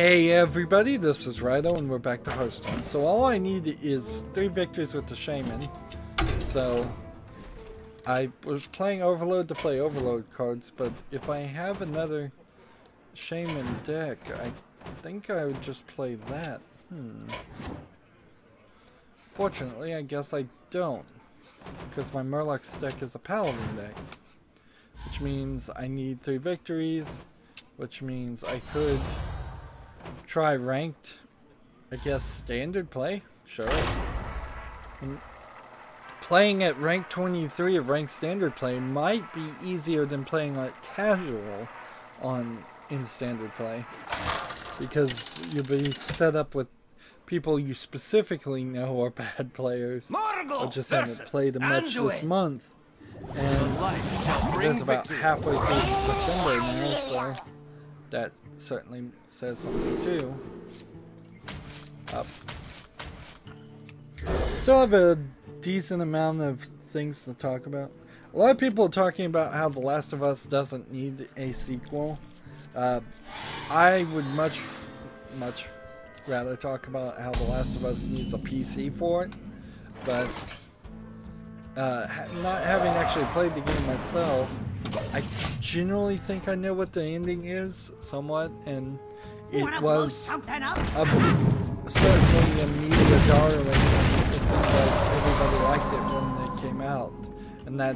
Hey everybody, this is Rydo and we're back to Hearthstone. So all I need is 3 victories with the Shaman. So I was playing Overload to play Overload cards, but if I have another Shaman deck, I think I would just play that. Fortunately, I guess I don't, because my Murloc's deck is a Paladin deck, which means I need 3 victories, which means I could try ranked, I guess standard play, sure. And playing at rank 23 of ranked standard play might be easier than playing like casual in standard play, because you'll be set up with people you specifically know are bad players or just haven't played much this month. And it's about halfway through December now, so that certainly says something too. Still have a decent amount of things to talk about. A lot of people are talking about how The Last of Us doesn't need a sequel. I would much rather talk about how The Last of Us needs a PC for it, but not having actually played the game myself, I generally think I know what the ending is, somewhat, and it was certainly a media darling. It seems like everybody liked it when it came out, and that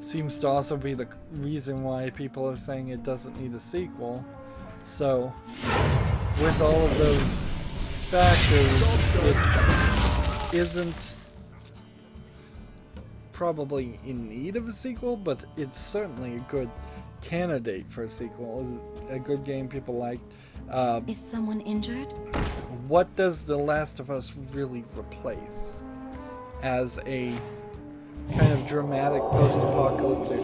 seems to also be the reason why people are saying it doesn't need a sequel. So, with all of those factors, it isn't probably in need of a sequel, but it's certainly a good candidate for a sequel. It's a good game people like. Is someone injured? What does The Last of Us really replace as a kind of dramatic post-apocalyptic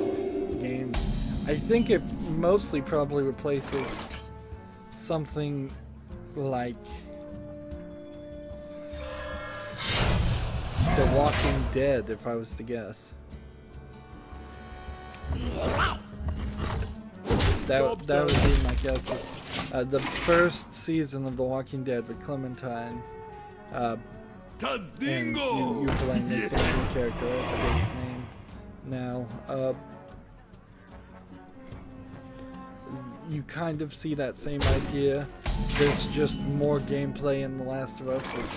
game? I think it mostly probably replaces something like The Walking Dead, if I was to guess. That would be my guess. Is, the first season of The Walking Dead with Clementine. And you playing this main character, I forget his name now. You kind of see that same idea. There's just more gameplay in The Last of Us, which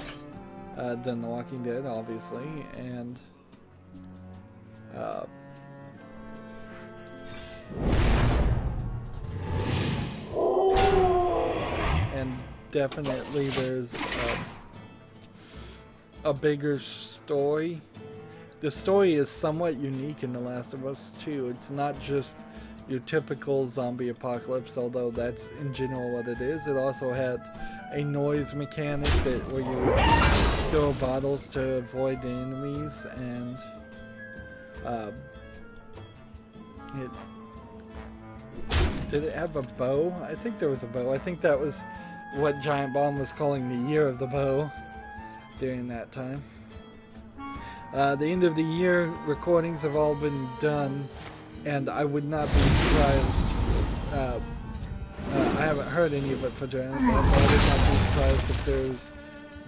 than The Walking Dead, obviously, and definitely there's a bigger story. The story is somewhat unique in The Last of Us too. It's not just your typical zombie apocalypse, although that's in general what it is. It also had a noise mechanic where you throw bottles to avoid the enemies, and did it have a bow? I think there was a bow. I think that was what Giant Bomb was calling the year of the bow during that time. The end of the year recordings have all been done, and I would not be surprised. I haven't heard any of it for Giant Bomb, but I would not be surprised if there's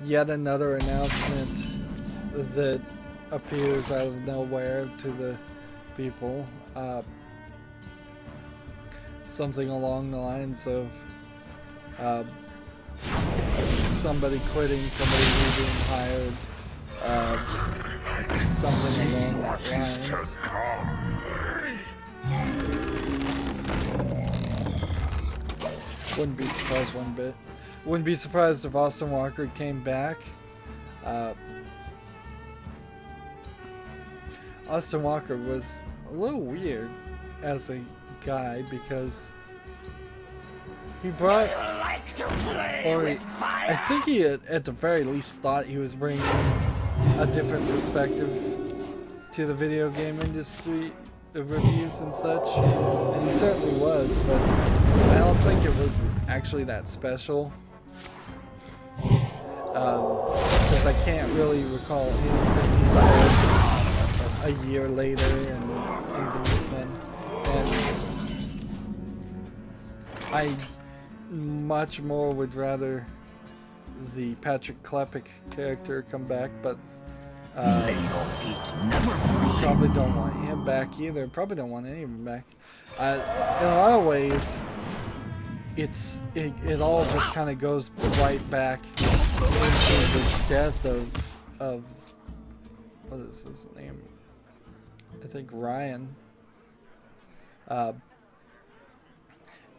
yet another announcement that appears out of nowhere to the people. Something along the lines of somebody quitting, somebody being hired, something along that lines. Wouldn't be surprised one bit. Wouldn't be surprised if Austin Walker came back. Austin Walker was a little weird as a guy because he brought, I think he at the very least thought he was bringing a different perspective to the video game industry, the reviews and such, and he certainly was, but I don't think it was actually that special, because I can't really recall anything he said a year later and anything he's done, and I much more would rather the Patrick Klepek character come back, but probably don't want him back either. Probably don't want any of them back. In a lot of ways, it all just kind of goes right back into the death of what is his name? I think Ryan.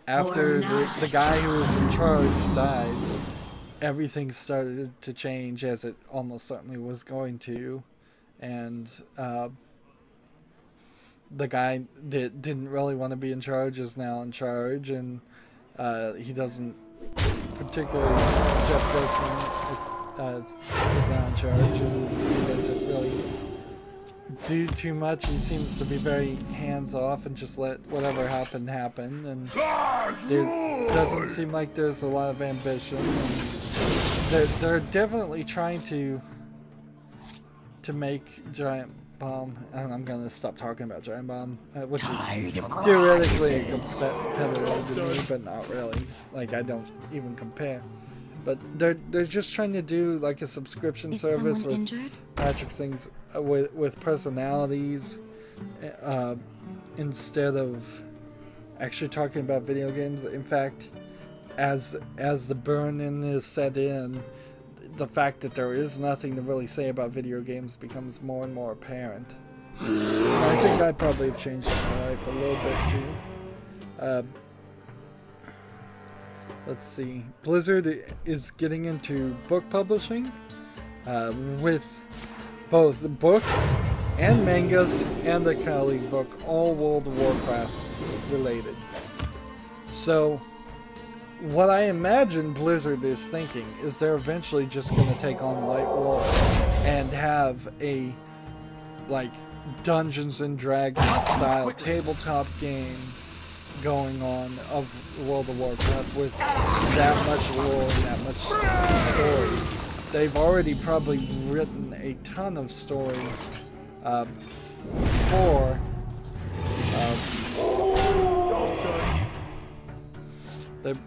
After the guy who was in charge died, everything started to change, as it almost certainly was going to, and the guy that didn't really want to be in charge is now in charge, and he doesn't particularly, Jeff Grossman is now in charge, and he doesn't really do too much. He seems to be very hands-off and just let whatever happen, and there doesn't seem like there's a lot of ambition. They're definitely trying to make Giant Bomb, and I'm gonna stop talking about Giant Bomb, which is theoretically a competitor to me, but not really. Like, I don't even compare. But they're just trying to do like a subscription service with Patrick's things with personalities, instead of actually talking about video games. In fact, as the burn-in is set in, the fact that there is nothing to really say about video games becomes more and more apparent. I think I'd probably have changed my life a little bit too. Let's see. Blizzard is getting into book publishing, with both the books and mangas and the Kali book, all World of Warcraft related. So what I imagine Blizzard is thinking is they're eventually just going to take on White Wolf and have a like Dungeons and Dragons style tabletop game going on of World of Warcraft with that much lore and that much story. They've already probably written a ton of story for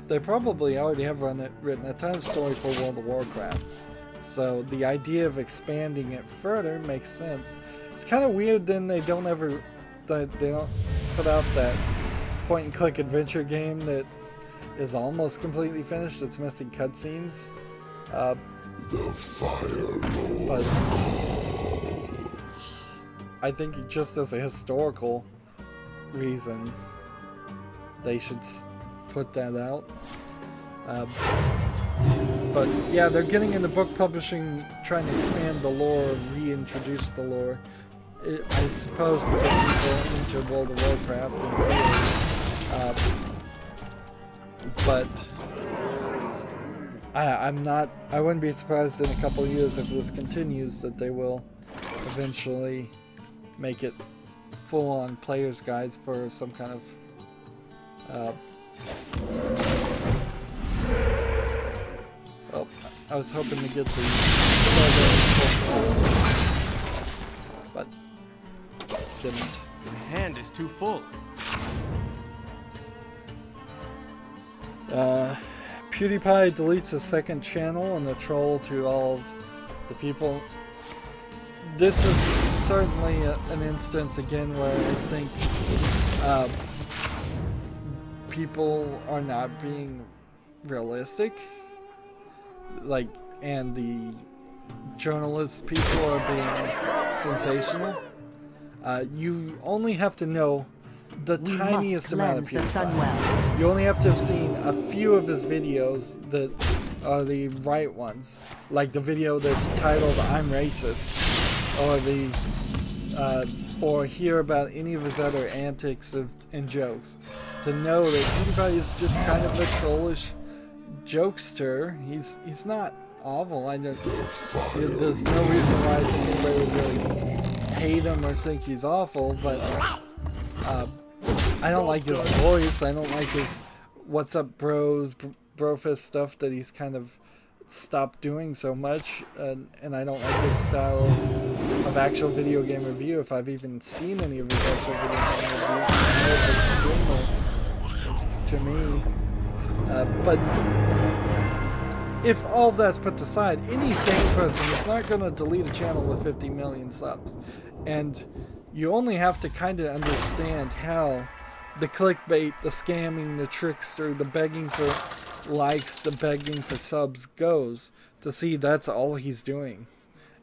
they probably already have written a ton of story for World of Warcraft. So the idea of expanding it further makes sense. It's kind of weird then they don't put out that point-and-click adventure game that is almost completely finished. It's missing cutscenes. The fire lord. I think just as a historical reason, they should put that out. But yeah, they're getting into book publishing, trying to expand the lore, reintroduce the lore. I suppose to get people into World of Warcraft and but I wouldn't be surprised in a couple of years if this continues that they will eventually make it full-on player's guides for some kind of well, I was hoping to get the but didn't. My hand is too full. PewDiePie deletes his second channel and a troll to all of the people. This is certainly an instance again where I think people are not being realistic, like, and the journalist people are being sensational. You only have to know the tiniest amount of people. You only have to have seen a few of his videos that are the right ones, like the video that's titled "I'm Racist," or hear about any of his other antics and jokes, to know that PewDiePie is just kind of a trollish jokester. He's not awful. There's no reason why I think anybody would really hate him or think he's awful, but I don't like his voice. I don't like his "What's up, bros," brofist stuff that he's kind of stopped doing so much, and I don't like his style of actual video game review. If I've even seen any of his actual video game reviews, to me, But if all of that's put aside, any sane person is not going to delete a channel with 50 million subs. And you only have to kind of understand how the clickbait, the scamming, the trickster, the begging for likes, the begging for subs goes to see that's all he's doing.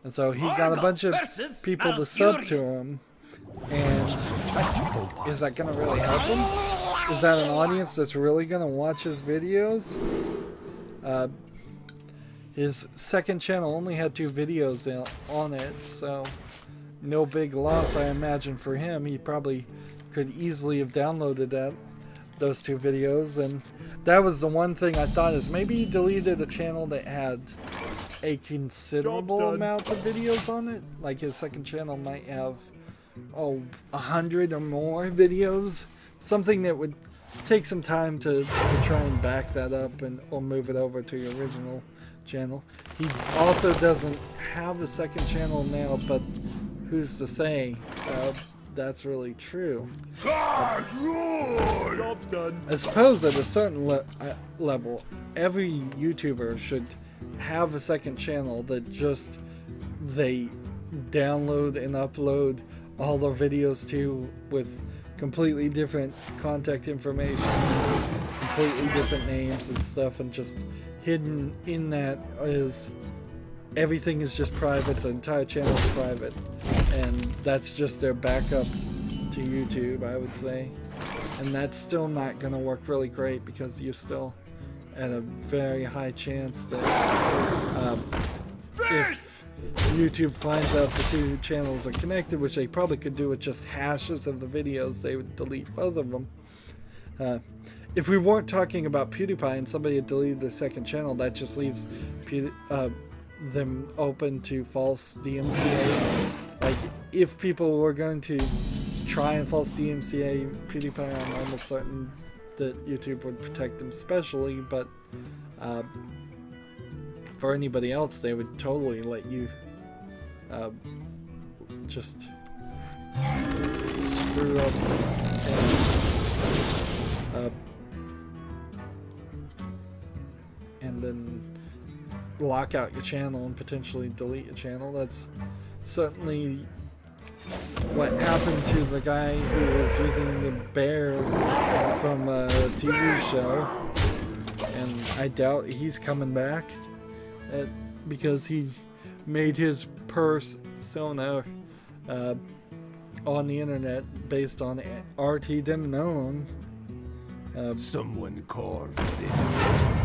And so he got a bunch of people to sub to him. And is that going to really help him? Is that an audience that's really going to watch his videos? His second channel only had 2 videos on it, so no big loss, I imagine, for him. He probably could easily have downloaded those 2 videos, and that was the one thing I thought is maybe he deleted a channel that had a considerable amount of videos on it. Like his second channel might have 100 or more videos, something that would take some time to try and back that up or move it over to your original channel. He also doesn't have a second channel now, but who's to say that's really true? I suppose at a certain level, every YouTuber should have a second channel that just they download and upload all their videos to, with completely different contact information, completely different names and stuff, and just hidden in that is everything is just private. The entire channel is private, and that's just their backup to YouTube, I would say. And that's still not going to work really great, because you're still at a very high chance that if YouTube finds out the 2 channels are connected, which they probably could do with just hashes of the videos, they would delete both of them. If we weren't talking about PewDiePie and somebody had deleted their second channel, that just leaves them open to false DMCAs. Like, if people were going to try and false DMCA PewDiePie, I'm almost certain that YouTube would protect them specially, but for anybody else, they would totally let you just screw up and then lock out your channel and potentially delete your channel. That's certainly what happened to the guy who was using the bear from a TV show, and I doubt he's coming back because he made his persona on the internet based on art he didn't own. Someone carved it.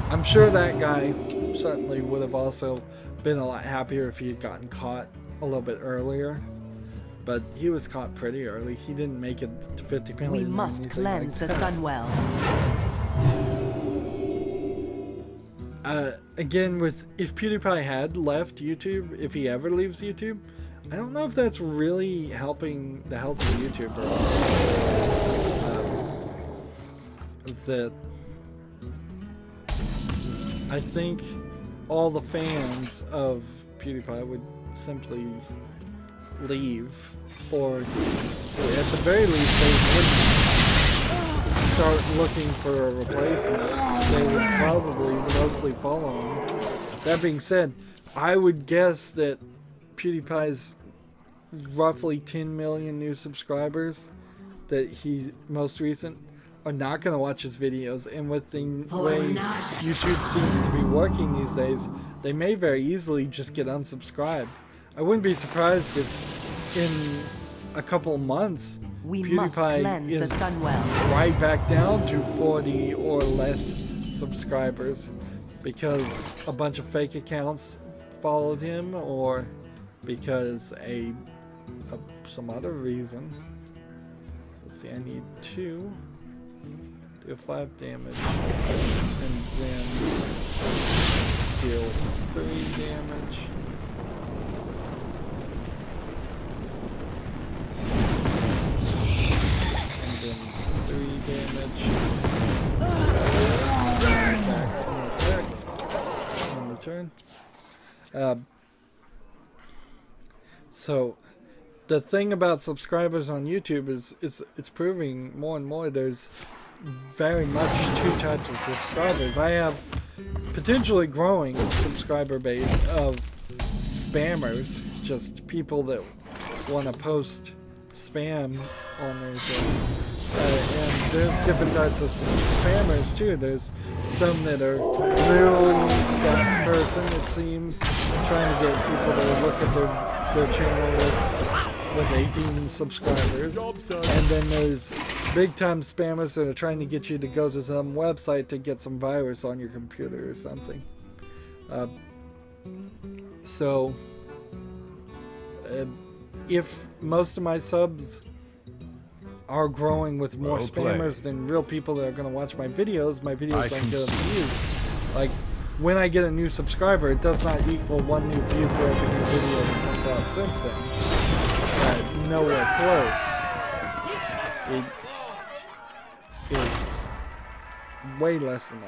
I'm sure that guy certainly would have also been a lot happier if he had gotten caught a little bit earlier. But he was caught pretty early. He didn't make it to 50 million. We must cleanse the sun well. Again, if PewDiePie had left YouTube, if he ever leaves YouTube, I don't know if that's really helping the health of YouTube. I think all the fans of PewDiePie would simply leave, or at the very least they wouldn't start looking for a replacement. They would probably mostly follow him. That being said, I would guess that PewDiePie's roughly 10 million new subscribers that he most recent are not going to watch his videos, and with the way YouTube seems to be working these days, they may very easily just get unsubscribed. I wouldn't be surprised if in a couple months PewDiePie is right back down to 40 or less subscribers because a bunch of fake accounts followed him, or because some other reason. Let's see, I need 2. Deal 5 damage, and then deal 3 damage. And then 3 damage. Attack on the turn. So the thing about subscribers on YouTube is it's proving more and more there's very much two types of subscribers. I have potentially growing subscriber base of spammers, just people that want to post spam on their things. And there's different types of spammers too. There's some that are literally that person, it seems, trying to get people to look at their channel with 18 subscribers. And then there's big time spammers that are trying to get you to go to some website to get some virus on your computer or something. If most of my subs are growing with more spammers than real people that are going to watch my videos don't get views. Like, when I get a new subscriber, it does not equal one new view for every new video that comes out since then. Nowhere close. It's way less than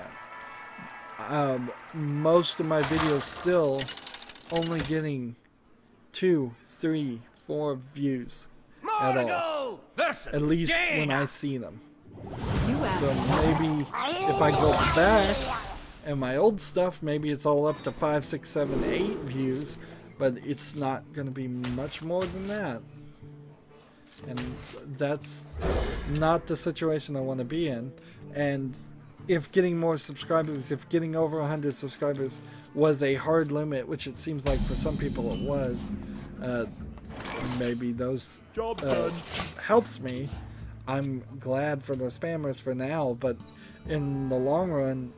that. Most of my videos still only getting 2, 3, 4 views at all. At least when I see them. So maybe if I go back and my old stuff, maybe it's all up to 5, 6, 7, 8 views, but it's not going to be much more than that. And that's not the situation I want to be in. And if getting more subscribers, if getting over 100 subscribers was a hard limit, which it seems like for some people it was, maybe those helps me. I'm glad for the spammers for now, but in the long run,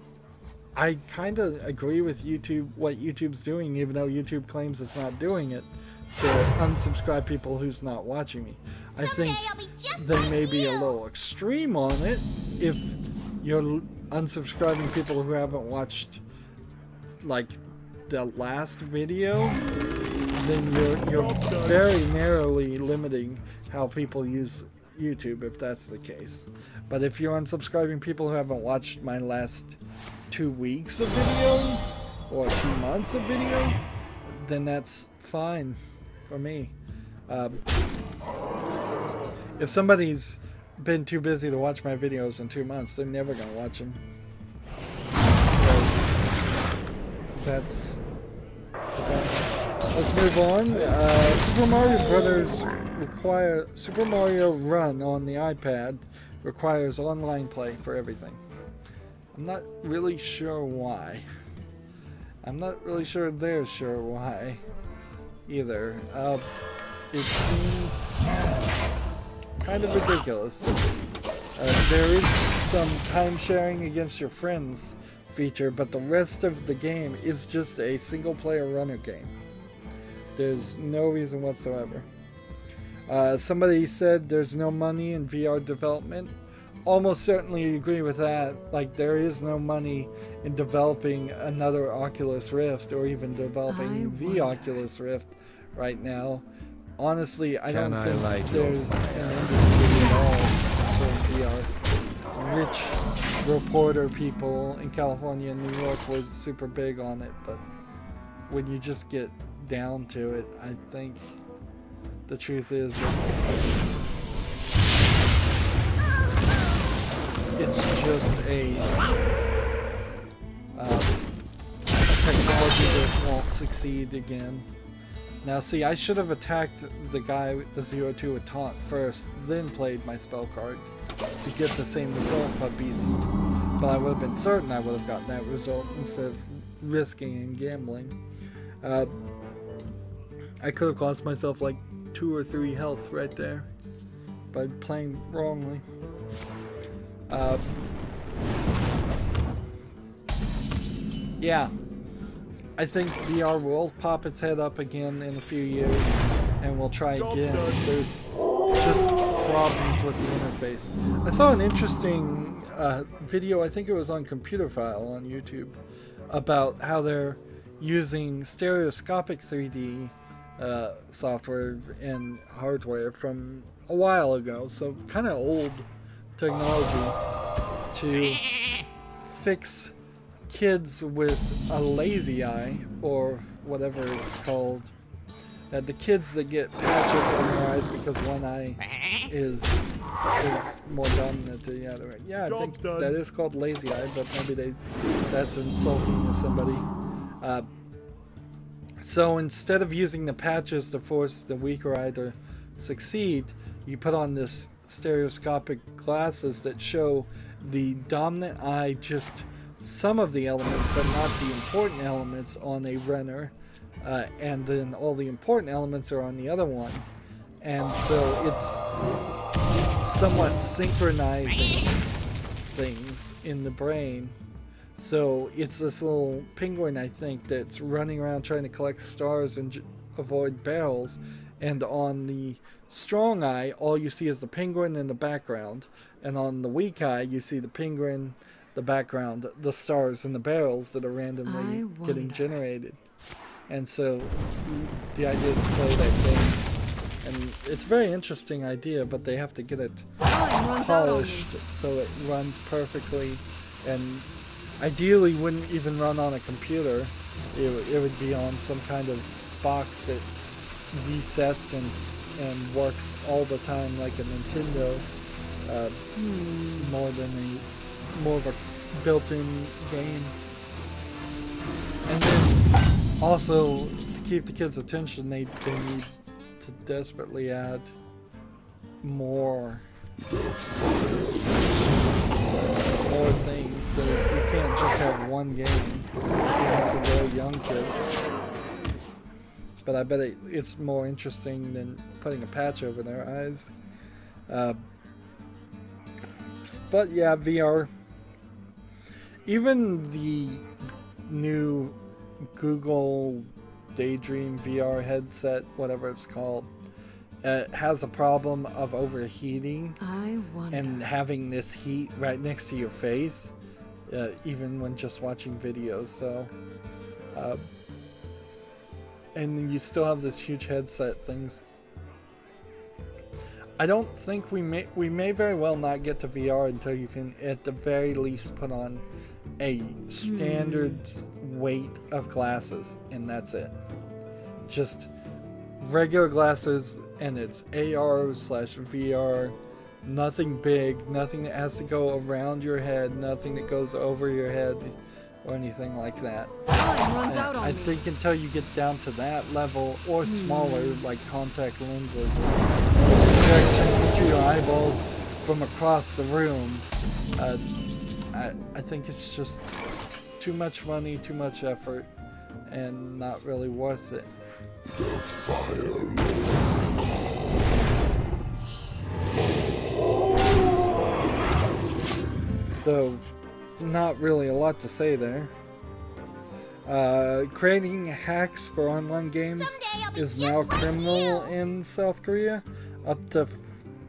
I kind of agree with YouTube, what YouTube's doing, even though YouTube claims it's not doing it, to unsubscribe people who's not watching me. I think they may be a little extreme on it. If you're unsubscribing people who haven't watched, like, the last video, then you're very narrowly limiting how people use YouTube, if that's the case. But if you're unsubscribing people who haven't watched my last 2 weeks of videos or 2 months of videos, then that's fine for me. If somebody's been too busy to watch my videos in 2 months, they're never gonna watch them. So that's let's move on. Super Mario Run on the iPad requires online play for everything. I'm not really sure why. I'm not really sure they're sure why either. It seems kind of ridiculous. There is some time sharing against your friends feature, but the rest of the game is just a single player runner game. There's no reason whatsoever. Somebody said there's no money in VR development. Almost certainly agree with that. Like, there is no money in developing another Oculus Rift or even developing the Oculus Rift right now. Honestly, I don't think there's an industry at all for VR. Rich reporter people in California and New York were super big on it, but when you just get down to it, I think the truth is it's just a technology that won't succeed again. Now see, I should have attacked the guy with the 0-2 with taunt first, then played my spell card to get the same result, but I would have been certain I would have gotten that result instead of risking and gambling. I could have cost myself like 2 or 3 health right there by playing wrongly. Yeah, I think VR will pop its head up again in a few years, and we'll try again. There's just problems with the interface. I saw an interesting video, I think it was on Computer File on YouTube, about how they're using stereoscopic 3D software and hardware from a while ago, so kind of old technology, to fix kids with a lazy eye, or whatever it's called, the kids that get patches on their eyes because one eye is more dominant than the other. Yeah, I think that is called lazy eye, but maybe that's insulting to somebody. So instead of using the patches to force the weaker eye to succeed, you put on this stereoscopic glasses that show the dominant eye just some of the elements, but not the important elements on a runner, and then all the important elements are on the other one. And so it's somewhat synchronizing things in the brain. So it's this little penguin, I think, that's running around trying to collect stars and avoid barrels. And on the strong eye, all you see is the penguin in the background. And on the weak eye, you see the penguin, the background, the stars, and the barrels that are randomly getting generated. And so the idea is to play that game. And it's a very interesting idea, but they have to get it polished so it runs perfectly. And ideally wouldn't even run on a computer. It would be on some kind of box that resets and works all the time like a Nintendo, more of a built-in game. And then also to keep the kids' attention, they need to desperately add more things. That you can't just have one game, even for very young kids. But I bet it's more interesting than putting a patch over their eyes. But yeah, VR. Even the new Google Daydream VR headset, whatever it's called, has a problem of overheating and having this heat right next to your face, even when just watching videos. So, and you still have this huge headset things. I don't think we may very well not get to VR until you can at the very least put on a standard weight of glasses, and that's it. Just regular glasses, and it's AR/VR, nothing big, nothing that has to go around your head, nothing that goes over your head or anything like that. I think until you get down to that level or smaller, like contact lenses or projection into your eyeballs from across the room, I think it's just too much money, too much effort, and not really worth it. So, not really a lot to say there. Creating hacks for online games is now criminal in South Korea. Up to,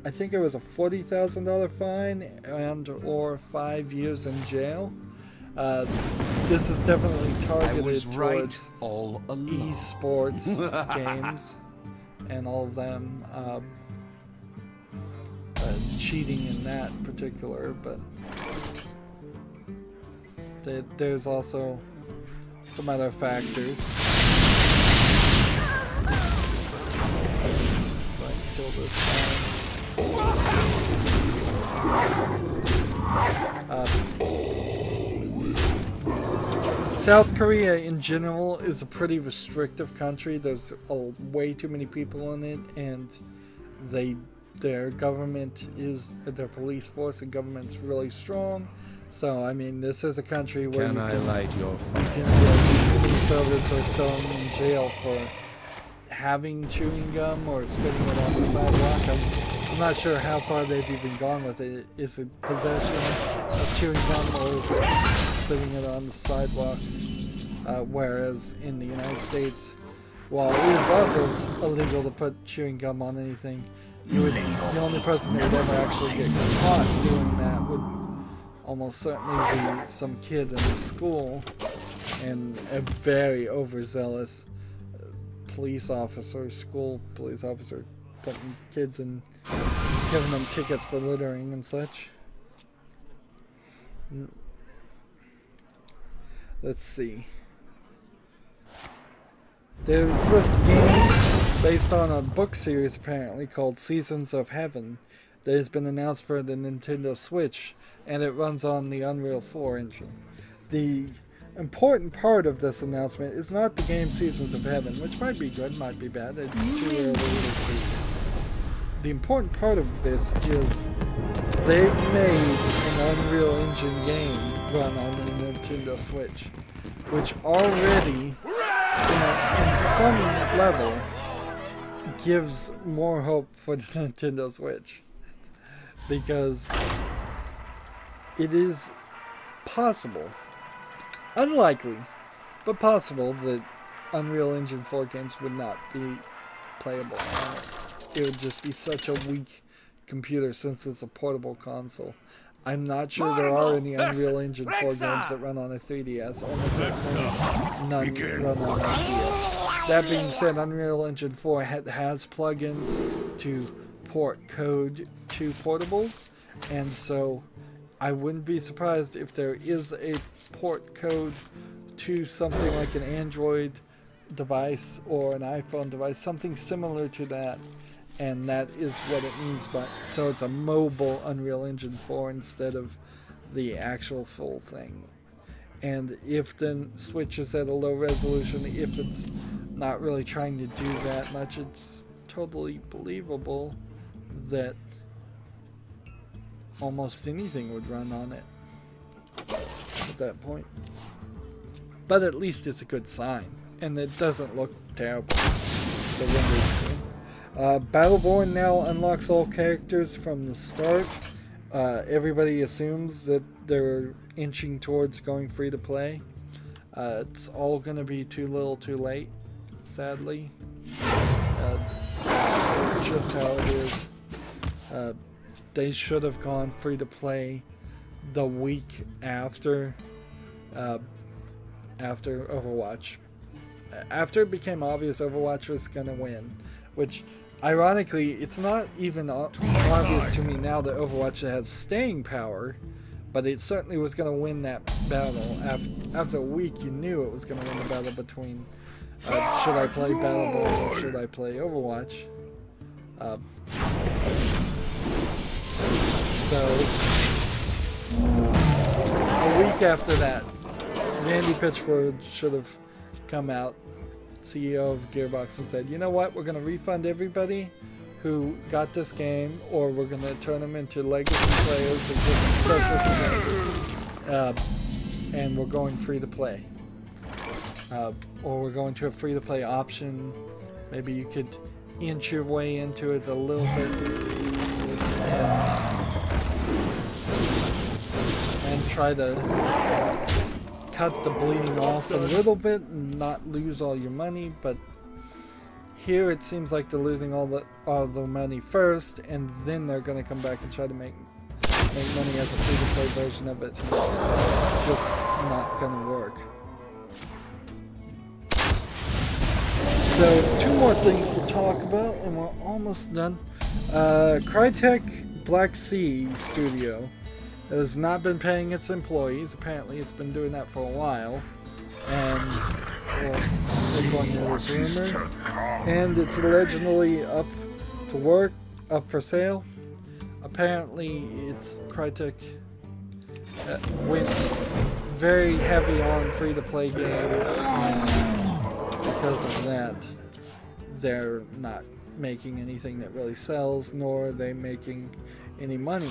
I think it was a $40,000 fine and or 5 years in jail. This is definitely targeted towards esports games and all of them. Cheating in that particular, but there's also some other factors. Kill this South Korea in general is a pretty restrictive country. There's way too many people in it, and their government their police force and government's really strong. So I mean, this is a country where you can light your fire. You can get police service or thrown in jail for having chewing gum or spitting it on the sidewalk. I'm not sure how far they've even gone with it. Is it possession of chewing gum, or is it spitting it on the sidewalk? Whereas in the United States, while it is also illegal to put chewing gum on anything, the only person that would ever actually get caught doing that would almost certainly be some kid in the school, and a very overzealous police officer, school police officer, putting kids and giving them tickets for littering and such. Let's see. There's this game based on a book series apparently called Seasons of Heaven that has been announced for the Nintendo Switch, and it runs on the Unreal 4 engine. The important part of this announcement is not the game Seasons of Heaven, which might be good, might be bad, it's too early to see. The important part of this is they've made an Unreal Engine game run on the Nintendo Switch, which already, in some level, gives more hope for the Nintendo Switch. Because it is possible, unlikely, but possible that Unreal Engine 4 games would not be playable on it. It would just be such a weak computer since it's a portable console. I'm not sure there are any Unreal Engine 4 games that run on a 3DS. Almost certainly none run on a 3DS. That being said, Unreal Engine 4 has plugins to port code to portables, and so I wouldn't be surprised if there is a port code to something like an Android device or an iPhone device, something similar to that. And that is what it means by, so it's a mobile Unreal Engine 4 instead of the actual full thing. And if the Switch is at a low resolution, if it's not really trying to do that much, it's totally believable that almost anything would run on it at that point. But at least it's a good sign, and it doesn't look terrible. The render's good. Battleborn now unlocks all characters from the start. Everybody assumes that they're inching towards going free to play. It's all going to be too little too late, sadly. Just how it is. They should have gone free to play the week after Overwatch. After it became obvious Overwatch was going to win, which ironically, it's not even obvious to me now that Overwatch has staying power, but it certainly was going to win that battle. After a week, you knew it was going to win the battle between should I play Battleborn or should I play Overwatch. So, a week after that, Randy Pitchford should have come out, CEO of Gearbox, and said, you know what, we're going to refund everybody who got this game, or we're going to turn them into legacy players and give them special status, and we're going free to play. Or we're going to a free to play option. Maybe you could inch your way into it a little bit and try to cut the bleeding off a little bit and not lose all your money. But here it seems like they're losing all the money first, and then they're going to come back and try to make money as a free-to-play version of it. It's just not going to work. So, two more things to talk about, and we're almost done. Crytek Black Sea Studio has not been paying its employees. Apparently it's been doing that for a while, and according to this rumor, and it's allegedly up for sale. Apparently it's Crytek went very heavy on free-to-play games, and because of that they're not making anything that really sells, nor are they making any money.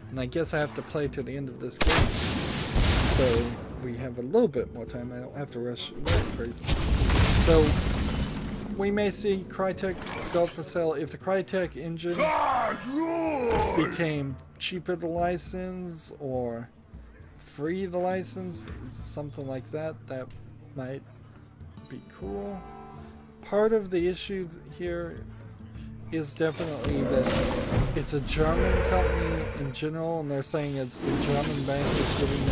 And I guess I have to play to the end of this game, so we have a little bit more time. I don't have to rush that crazy. So we may see Crytek go for sale. If the Crytek engine became cheaper to license or free to license, something like that, that might be cool. Part of the issue here is definitely that it's a German company in general, and they're saying it's the German bank that's giving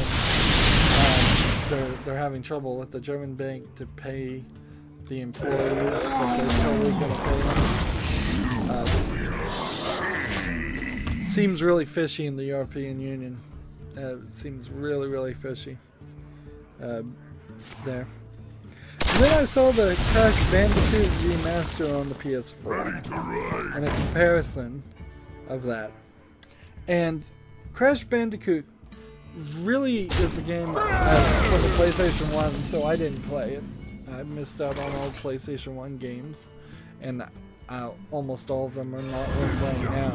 them, they're having trouble with the German bank to pay the employees, but they're totally going to pay them. Seems really fishy in the European Union. It seems really, really fishy there. And then I saw the Crash Bandicoot remaster on the PS4 and a comparison of that. And Crash Bandicoot really is a game for the PlayStation 1, so I didn't play it. I missed out on all PlayStation 1 games, and almost all of them are not worth playing now.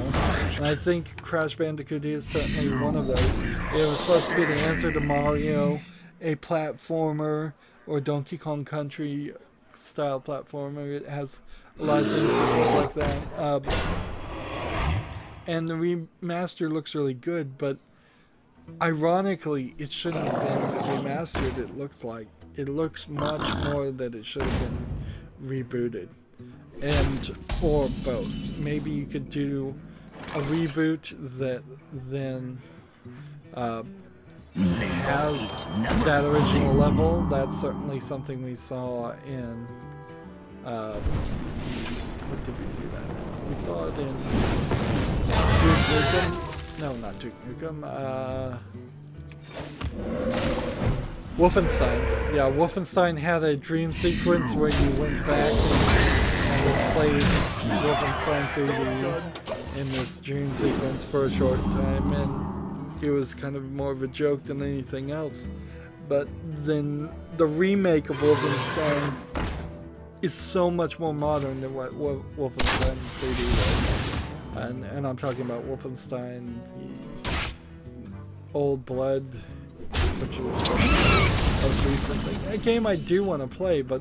And I think Crash Bandicoot is certainly one of those. It was supposed to be the answer to Mario, a platformer, or Donkey Kong Country style platformer. It has a lot of things like that. And the remaster looks really good, but ironically, it shouldn't have been remastered. It looks much more that it should have been rebooted, or both. Maybe you could do a reboot that then has that original level. That's certainly something we saw in what did we see that in? We saw it in Duke Nukem. No, not Duke Nukem. Wolfenstein. Yeah, Wolfenstein had a dream sequence where you went back and played Wolfenstein 3D in this dream sequence for a short time, and it was kind of more of a joke than anything else. But then the remake of Wolfenstein is so much more modern than what Wolfenstein 3D was. And I'm talking about Wolfenstein, the Old Blood, which was the most recent thing. A game I do want to play, but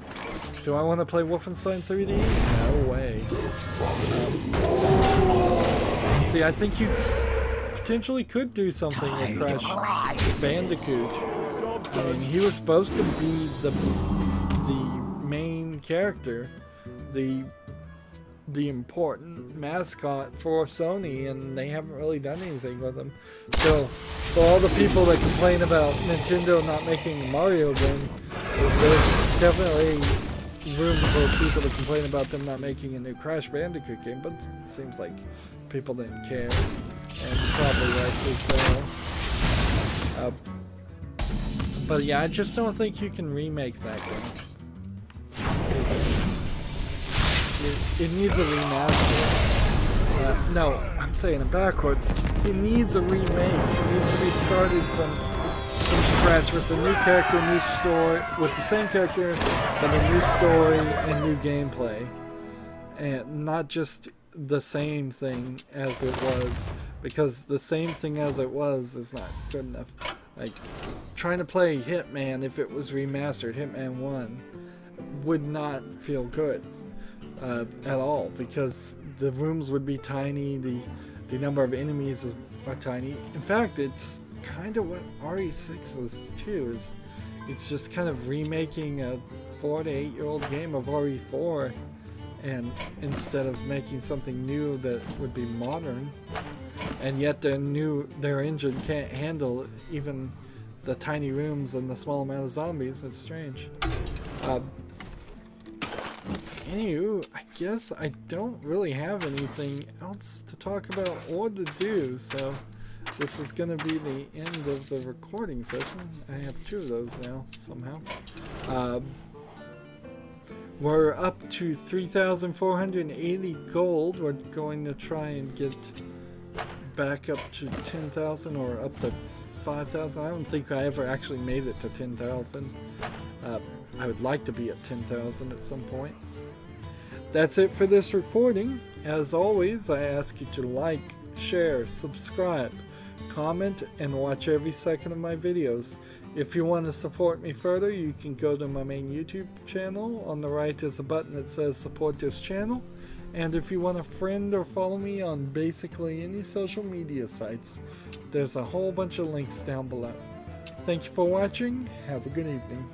do I want to play Wolfenstein 3D? No way. See, I think you potentially could do something with Crash Bandicoot. I mean, he was supposed to be the main character, the important mascot for Sony, and they haven't really done anything with him. So, for all the people that complain about Nintendo not making a Mario game, there's definitely room for people to complain about them not making a new Crash Bandicoot game, but it seems like people didn't care, and probably rightly so. But yeah, I just don't think you can remake that game. It needs a remaster. No, I'm saying it backwards. It needs a remake. It needs to be started from scratch with a new character, new story, with the same character, but a new story and new gameplay. And not just the same thing as it was, because the same thing as it was is not good enough. Like, trying to play Hitman, if it was remastered, Hitman 1, would not feel good at all, because the rooms would be tiny, the number of enemies are tiny. In fact, it's kind of what RE6 is too. It's just kind of remaking a 4 to 8 year old game of RE4, and instead of making something new that would be modern, and yet their engine can't handle even the tiny rooms and the small amount of zombies. It's strange. Anywho, I guess I don't really have anything else to talk about or to do, so this is going to be the end of the recording session. I have 2 of those now, somehow. We're up to 3,480 gold. We're going to try and get back up to 10,000 or up to 5,000. I don't think I ever actually made it to 10,000. I would like to be at 10,000 at some point. That's it for this recording. As always, I ask you to like, share, subscribe, comment, and watch every second of my videos. If you want to support me further, you can go to my main YouTube channel. On the right is a button that says support this channel. And if you want to friend or follow me on basically any social media sites, there's a whole bunch of links down below. Thank you for watching. Have a good evening.